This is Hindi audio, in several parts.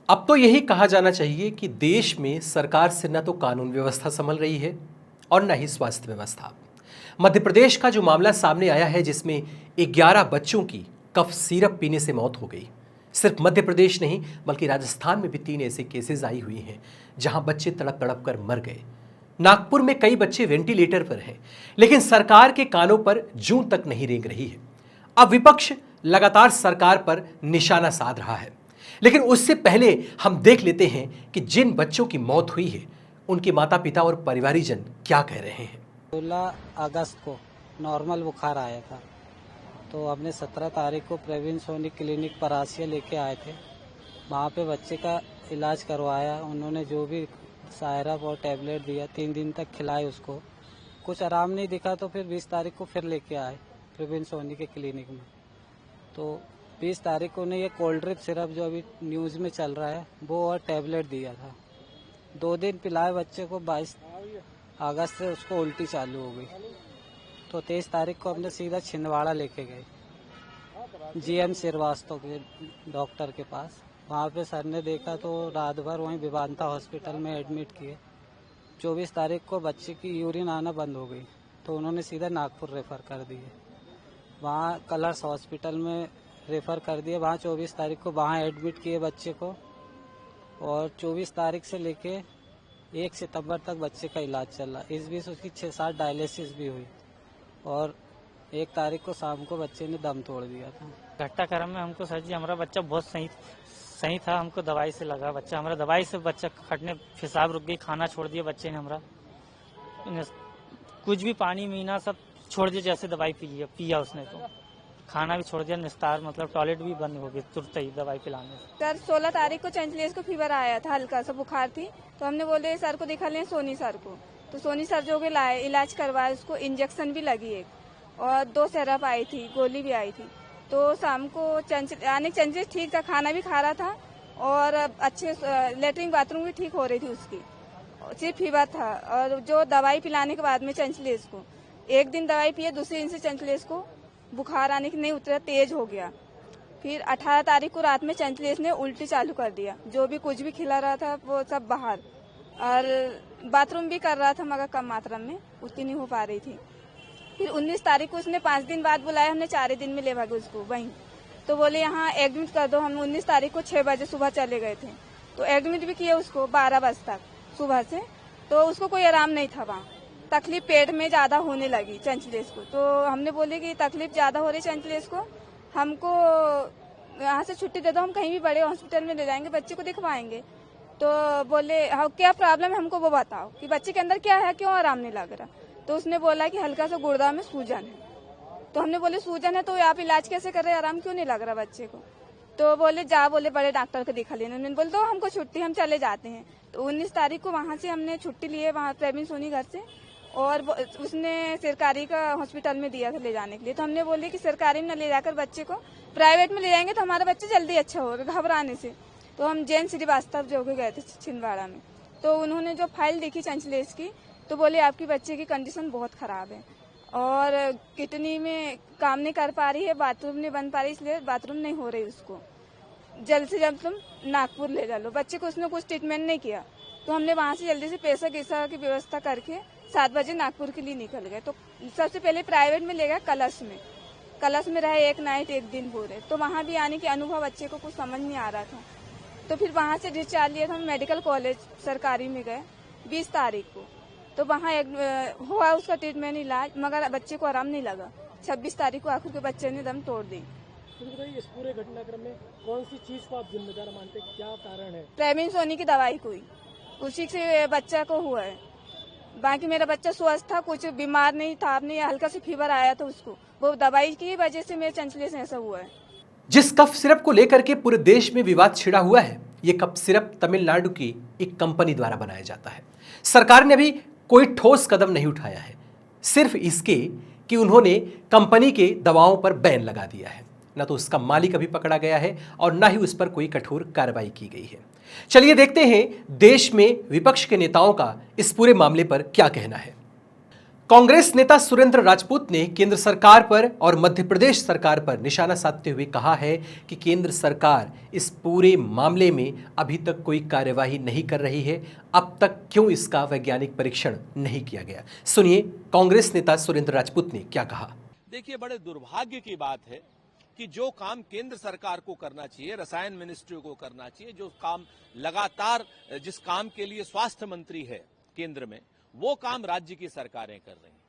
अब तो यही कहा जाना चाहिए कि देश में सरकार से न तो कानून व्यवस्था संभल रही है और न ही स्वास्थ्य व्यवस्था। मध्य प्रदेश का जो मामला सामने आया है जिसमें 11 बच्चों की कफ सिरप पीने से मौत हो गई, सिर्फ मध्य प्रदेश नहीं बल्कि राजस्थान में भी 3 ऐसे केसेस आई हुई हैं जहां बच्चे तड़प तड़प कर मर गए। नागपुर में कई बच्चे वेंटिलेटर पर हैं, लेकिन सरकार के कानों पर जूं तक नहीं रेंग रही है। अब विपक्ष लगातार सरकार पर निशाना साध रहा है, लेकिन उससे पहले हम देख लेते हैं कि जिन बच्चों की मौत हुई है उनके माता पिता और परिवारीजन क्या कह रहे हैं। 16 अगस्त को नॉर्मल बुखार आया था, तो हमने 17 तारीख को प्रवीण सोनी क्लिनिक परासिया लेके आए थे। वहाँ पे बच्चे का इलाज करवाया, उन्होंने जो भी सायरप और टैबलेट दिया 3 दिन तक खिलाए उसको। कुछ आराम नहीं दिखा तो फिर 20 तारीख को फिर लेके आए प्रवीण सोनी के क्लिनिक में। तो 20 तारीख को उन्हें ये कोल्ड ड्रिप सिरप जो अभी न्यूज़ में चल रहा है वो और टैबलेट दिया था। 2 दिन पिलाए बच्चे को, 22 अगस्त से उसको उल्टी चालू हो गई। तो 23 तारीख को हमने सीधा छिंदवाड़ा लेके गए जीएम श्रीवास्तव के डॉक्टर के पास। वहाँ पे सर ने देखा तो रात भर वहीं विवांता हॉस्पिटल में एडमिट किए। 24 तारीख को बच्चे की यूरिन आना बंद हो गई तो उन्होंने सीधा नागपुर रेफ़र कर दिए। वहाँ कलर्स हॉस्पिटल में रेफ़र कर दिए। वहाँ 24 तारीख को वहाँ एडमिट किए बच्चे को, और 24 तारीख से लेके 1 सितंबर तक बच्चे का इलाज चला। इस बीच उसकी 6-7 डायलिसिस भी हुई, और 1 तारीख को शाम को बच्चे ने दम तोड़ दिया था। घटनाक्रम में हमको सर जी हमारा बच्चा बहुत सही था, हमको दवाई से लगा बच्चा, हमारा दवाई से बच्चा खटने पेशाब रुक गई, खाना छोड़ दिया बच्चे ने हमारा, कुछ भी पानी मीना सब छोड़ दिया, जैसे दवाई पिया उसने तो खाना भी छोड़ दिया, निस्तार मतलब टॉयलेट भी बंद हो गई तुरंत ही दवाई पिलाने से। सर 16 तारीख को चैंसलेस को फीवर आया था, हल्का सा बुखार थी, तो हमने बोले सर को दिखा लें सोनी सर को। तो सोनी सर जो के लाए, इलाज करवाए, उसको इंजेक्शन भी लगी एक, और 2 सिरप आई थी, गोली भी आई थी। तो शाम को चैंसलेस ठीक था, खाना भी खा रहा था और अच्छे लेटरिन बाथरूम भी ठीक हो रही थी उसकी, सिर्फ फीवर था। और जो दवाई पिलाने के बाद में चैंसलेस को 1 दिन दवाई पिए, दूसरे दिन से चैंसलेस को बुखार आने की नहीं उतरा, तेज हो गया। फिर 18 तारीख को रात में चैंसलेस ने उल्टी चालू कर दिया, जो भी कुछ भी खिला रहा था वो सब बाहर, और बाथरूम भी कर रहा था मगर कम मात्रा में, उतनी नहीं हो पा रही थी। फिर 19 तारीख को उसने 5 दिन बाद बुलाया, हमने 4 दिन में ले भागे उसको वहीं, तो बोले यहाँ एडमिट कर दो। हम 19 तारीख को 6 बजे सुबह चले गए थे, तो एडमिट भी किए उसको 12 बजे तक सुबह से। तो उसको कोई आराम नहीं था, वहाँ तकलीफ पेट में ज्यादा होने लगी चैंसलेस को। तो हमने बोले कि तकलीफ ज्यादा हो रही चैंसलेस को, हमको यहाँ से छुट्टी दे दो, हम कहीं भी बड़े हॉस्पिटल में ले जाएंगे, बच्चे को दिखवाएंगे। तो बोले हाँ क्या प्रॉब्लम है हमको वो बताओ कि बच्चे के अंदर क्या है, क्यों आराम नहीं लग रहा। तो उसने बोला कि हल्का सा गुर्दा में सूजन है। तो हमने बोले सूजन है तो आप इलाज कैसे कर रहे हैं, आराम क्यों नहीं लग रहा बच्चे को। तो बोले बोले बड़े डॉक्टर को दिखा लेना। उन्होंने बोले तो हमको छुट्टी, हम चले जाते हैं। तो 19 तारीख को वहाँ से हमने छुट्टी ली है, वहाँ प्रवीण सोनी घर से, और उसने सरकारी का हॉस्पिटल में दिया था ले जाने के लिए। तो हमने बोले कि सरकारी में न ले जाकर बच्चे को प्राइवेट में ले जाएंगे तो हमारा बच्चा जल्दी अच्छा होगा, घबराने से। तो हम जैन श्रीवास्तव जो के गए थे छिंदवाड़ा में, तो उन्होंने जो फाइल देखी चैंसलेस की, तो बोले आपकी बच्चे की कंडीशन बहुत खराब है और किडनी में काम नहीं कर पा रही है, बाथरूम नहीं बन पा रही, इसलिए बाथरूम नहीं हो रही, उसको जल्द से जल्द तुम नागपुर ले जा लो। बच्चे को उसने कुछ ट्रीटमेंट नहीं किया, तो हमने वहाँ से जल्दी से पैसा की व्यवस्था करके 7 बजे नागपुर के लिए निकल गए। तो सबसे पहले प्राइवेट में ले गए कलश में रहे 1 नाइट 1 दिन पूरे। तो वहाँ भी आने के अनुभव बच्चे को कुछ समझ नहीं आ रहा था। तो फिर वहाँ से डिस्चार्ज लिया था, हम मेडिकल कॉलेज सरकारी में गए 20 तारीख को। तो वहाँ हुआ उसका ट्रीटमेंट इलाज, मगर बच्चे को आराम नहीं लगा। 26 तारीख को आखिर के बच्चे ने दम तोड़ दी। इस पूरे घटनाक्रम में कौन सी चीज को आप जिम्मेदार मानते हैं, क्या कारण है? प्रवीण सोनी की दवाई कोई, उसी से बच्चा को हुआ है। बाकी मेरा बच्चा स्वस्थ था, कुछ बीमार नहीं था, आपने हल्का से फीवर आया था उसको, वो दवाई की वजह से मेरे चैंसलेस ऐसा हुआ है। जिस कफ सिरप को लेकर के पूरे देश में विवाद छिड़ा हुआ है, ये कफ सिरप तमिलनाडु की एक कंपनी द्वारा बनाया जाता है। सरकार ने अभी कोई ठोस कदम नहीं उठाया है, सिर्फ इसके कि उन्होंने कंपनी के दवाओं पर बैन लगा दिया है। न तो उसका मालिक अभी पकड़ा गया है और न ही उस पर कोई कठोर कार्रवाई की गई है। चलिए देखते हैं देश में विपक्ष के नेताओं का इस पूरे मामले पर क्या कहना है। कांग्रेस नेता सुरेंद्र राजपूत ने केंद्र सरकार पर और मध्य प्रदेश सरकार पर निशाना साधते हुए कहा है कि केंद्र सरकार इस पूरे मामले में अभी तक कोई कार्यवाही नहीं कर रही है। अब तक क्यों इसका वैज्ञानिक परीक्षण नहीं किया गया? सुनिए कांग्रेस नेता सुरेंद्र राजपूत ने क्या कहा। देखिए, बड़े दुर्भाग्य की बात है कि जो काम केंद्र सरकार को करना चाहिए, रसायन मिनिस्ट्री को करना चाहिए, जो काम लगातार जिस काम के लिए स्वास्थ्य मंत्री है केंद्र में, वो काम राज्य की सरकारें कर रही हैं।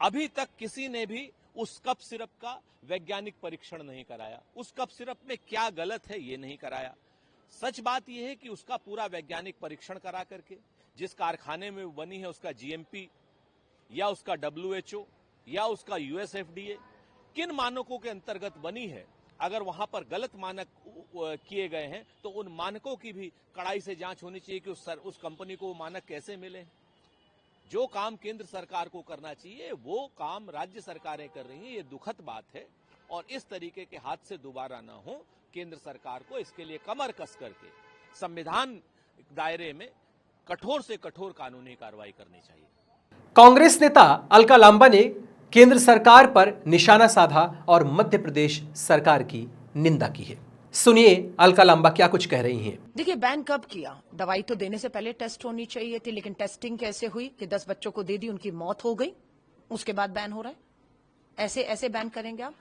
अभी तक किसी ने भी उस कप सिरप का वैज्ञानिक परीक्षण नहीं कराया। उस कप सिरप में क्या गलत है ये नहीं कराया। सच बात यह है कि उसका पूरा वैज्ञानिक परीक्षण करा करके जिस कारखाने में बनी है उसका जीएमपी या उसका WHO या उसका यूएसएफडीए किन मानकों के अंतर्गत बनी है, अगर वहां पर गलत मानक किए गए हैं तो उन मानकों की भी कड़ाई से जांच होनी चाहिए कि उस कंपनी को वो मानक कैसे मिले। जो काम केंद्र सरकार को करना चाहिए वो काम राज्य सरकारें कर रही हैं। ये दुखद बात है और इस तरीके के हाथ से दोबारा ना हो। केंद्र सरकार को इसके लिए कमर कस करके संविधान दायरे में कठोर से कठोर कानूनी कार्रवाई करनी चाहिए। कांग्रेस नेता अलका लांबा ने केंद्र सरकार पर निशाना साधा और मध्य प्रदेश सरकार की निंदा की है। सुनिए अलका लांबा क्या कुछ कह रही हैं। देखिए, बैन कब किया? दवाई तो देने से पहले टेस्ट होनी चाहिए थी, लेकिन टेस्टिंग कैसे हुई कि 10 बच्चों को दे दी, उनकी मौत हो गई, उसके बाद बैन हो रहा है? ऐसे बैन करेंगे आप?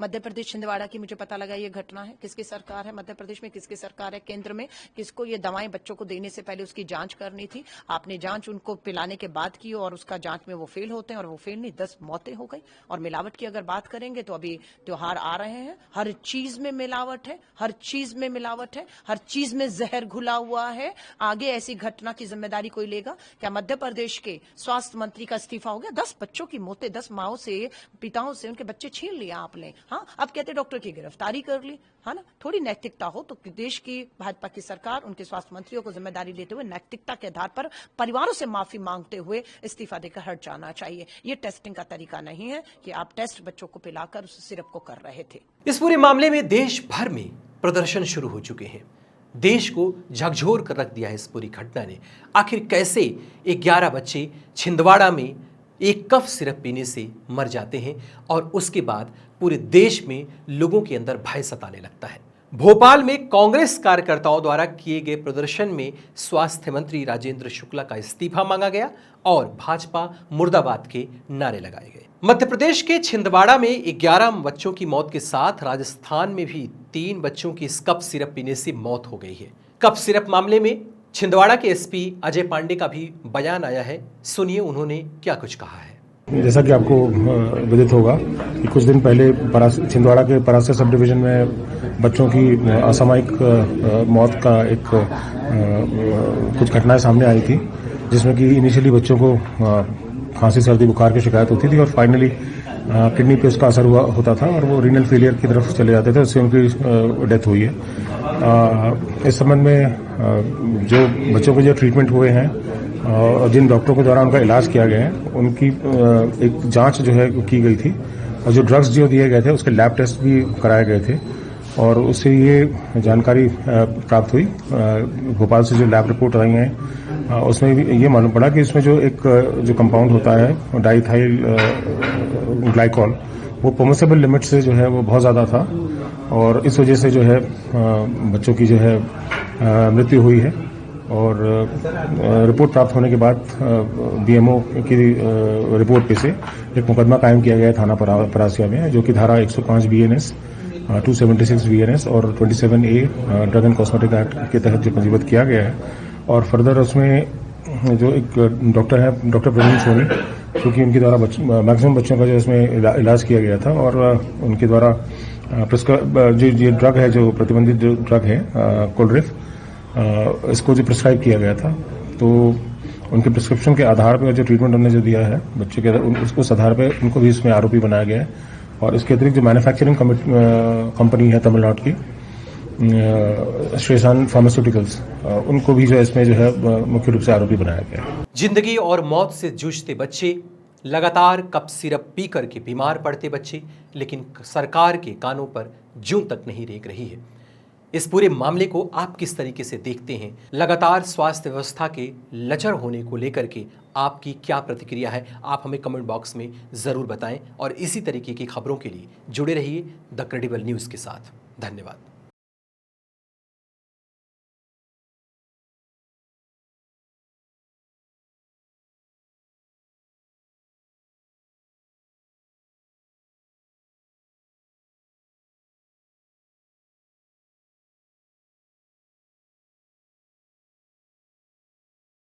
मध्य प्रदेश छिंदवाड़ा की मुझे पता लगा ये घटना है। किसकी सरकार है मध्य प्रदेश में, किसकी सरकार है केंद्र में? किसको ये दवाएं बच्चों को देने से पहले उसकी जांच करनी थी? आपने जांच उनको पिलाने के बाद की और उसका जांच में वो फेल होते हैं, और वो फेल नहीं, 10 मौतें हो गई। और मिलावट की अगर बात करेंगे तो अभी त्योहार आ रहे हैं, हर चीज में मिलावट है, हर चीज में मिलावट है, हर चीज में जहर घुला हुआ है। आगे ऐसी घटना की जिम्मेदारी कोई लेगा क्या? मध्य प्रदेश के स्वास्थ्य मंत्री का इस्तीफा हो गया। 10 बच्चों की मौतें, 10 माओं से, पिताओं से उनके बच्चे छीन लिया आपने। हाँ, अब कहते डॉक्टर की गिरफ्तारी कर ली, है ना? थोड़ी नैतिकता हो तो देश की भाजपा की सरकार उनके स्वास्थ्य मंत्रियों को जिम्मेदारी लेते हुए नैतिकता के आधार पर परिवारों से माफी मांगते हुए इस्तीफा देकर हट जाना चाहिए। ये टेस्टिंग का तरीका नहीं है कि आप टेस्ट बच्चों को पिलाकर उस सिरप को कर रहे थे। इस पूरे मामले में देश भर में प्रदर्शन शुरू हो चुके हैं। देश को झकझोर कर रख दिया है इस पूरी घटना ने। आखिर कैसे 11 बच्चे छिंदवाड़ा में एक कफ सिरप पीने से मर जाते हैं और उसके बाद पूरे देश में लोगों के अंदर भय सताने लगता है। भोपाल में कांग्रेस कार्यकर्ताओं द्वारा किए गए प्रदर्शन में स्वास्थ्य मंत्री राजेंद्र शुक्ला का इस्तीफा मांगा गया और भाजपा मुर्दाबाद के नारे लगाए गए। मध्य प्रदेश के छिंदवाड़ा में 11 बच्चों की मौत के साथ राजस्थान में भी 3 बच्चों की इस कफ सिरप पीने से मौत हो गई है। कफ सिरप मामले में छिंदवाड़ा के एसपी अजय पांडे का भी बयान आया है। सुनिए उन्होंने क्या कुछ कहा है। जैसा कि आपको विदित होगा कि कुछ दिन पहले छिंदवाड़ा के परासिया सब डिवीजन में बच्चों की असामयिक मौत का एक कुछ घटनाएं सामने आई थी, जिसमें कि इनिशियली बच्चों को खांसी सर्दी बुखार की शिकायत होती थी और फाइनली किडनी पे उसका असर होता था और वो रीनल फेलियर की तरफ चले जाते थे, उससे उनकी डेथ हुई है। इस संबंध में जो बच्चों के जो ट्रीटमेंट हुए हैं और जिन डॉक्टरों के द्वारा उनका इलाज किया गया है, उनकी एक जांच जो है की गई थी और जो ड्रग्स जो दिए गए थे उसके लैब टेस्ट भी कराए गए थे और उससे ये जानकारी प्राप्त हुई। भोपाल से जो लैब रिपोर्ट आई है उसमें भी ये मालूम पड़ा कि इसमें जो कंपाउंड होता है डाइथाइल ग्लाइकॉल, वो परमिसेबल लिमिट से जो है वो बहुत ज़्यादा था और इस वजह से जो है बच्चों की जो है मृत्यु हुई है। और रिपोर्ट प्राप्त होने के बाद बीएमओ की रिपोर्ट पे से एक मुकदमा कायम किया गया है थाना परासिया में, जो कि धारा 105 BNS, 276 BNS और 27A drug and cosmetic act के तहत जो पंजीबद्ध किया गया है। और फर्दर उसमें जो एक डॉक्टर है, डॉक्टर प्रवीण सोनी, क्योंकि उनके द्वारा मैक्सिमम बच्चों का जो इसमें इलाज किया गया था और उनके द्वारा जो ये ड्रग है, जो प्रतिबंधित जो ड्रग है कोल्ड्रिफ, इसको जो प्रिस्क्राइब किया गया था, तो उनके प्रिस्क्रिप्शन के आधार पर जो ट्रीटमेंट उन्होंने जो दिया है बच्चे के, उस आधार पर उनको भी इसमें आरोपी बनाया गया है। और इसके अतिरिक्त जो मैन्युफैक्चरिंग कंपनी है तमिलनाडु की, श्रेसान फार्मास्यूटिकल्स, उनको भी जो इसमें जो है मुख्य रूप से आरोपी बनाया गया है। जिंदगी और मौत से जूझते बच्चे, लगातार कप सिरप पी करके बीमार पड़ते बच्चे, लेकिन सरकार के कानों पर जूं तक नहीं रेंग रही है। इस पूरे मामले को आप किस तरीके से देखते हैं? लगातार स्वास्थ्य व्यवस्था के लचर होने को लेकर के आपकी क्या प्रतिक्रिया है? आप हमें कमेंट बॉक्स में ज़रूर बताएं और इसी तरीके की खबरों के लिए जुड़े रहिए द क्रेडिबल न्यूज़ के साथ। धन्यवाद।